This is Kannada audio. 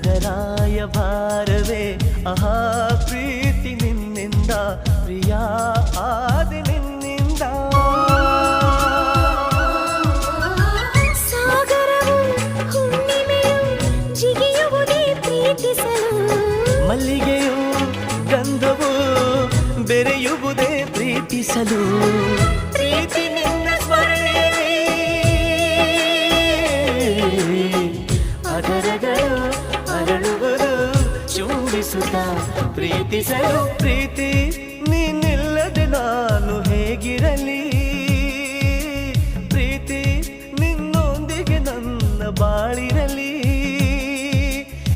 ನಗರಾಯ ಭಾರವೇ ಆಹಾ ಪ್ರೀತಿ ನಿನ್ನಿಂದ ಪ್ರಿಯ ಆದಿ ನಿನ್ನಿಂದ ಸಾಗರವು ಹುಣ್ಣಿಮೆಯು ಜಿಗಿಯುವುದೇ ಪ್ರೀತಿಸಲು ಮಲ್ಲಿಗೆಯು ಗಂಧವು ಬೆರೆಯುವುದೇ ಪ್ರೀತಿಸಲು ಪ್ರೀತಿ ನಿನ್ನ ಸ್ಮರಣೆಯಲ್ಲಿ ಅದರಗಳು ಅರಳುವುದು ಚುಂಬಿಸುತ್ತ ಪ್ರೀತಿಸಲು ಪ್ರೀತಿ ನೀನಿಲ್ಲದೆ ನಾನು ಹೇಗಿರಲಿ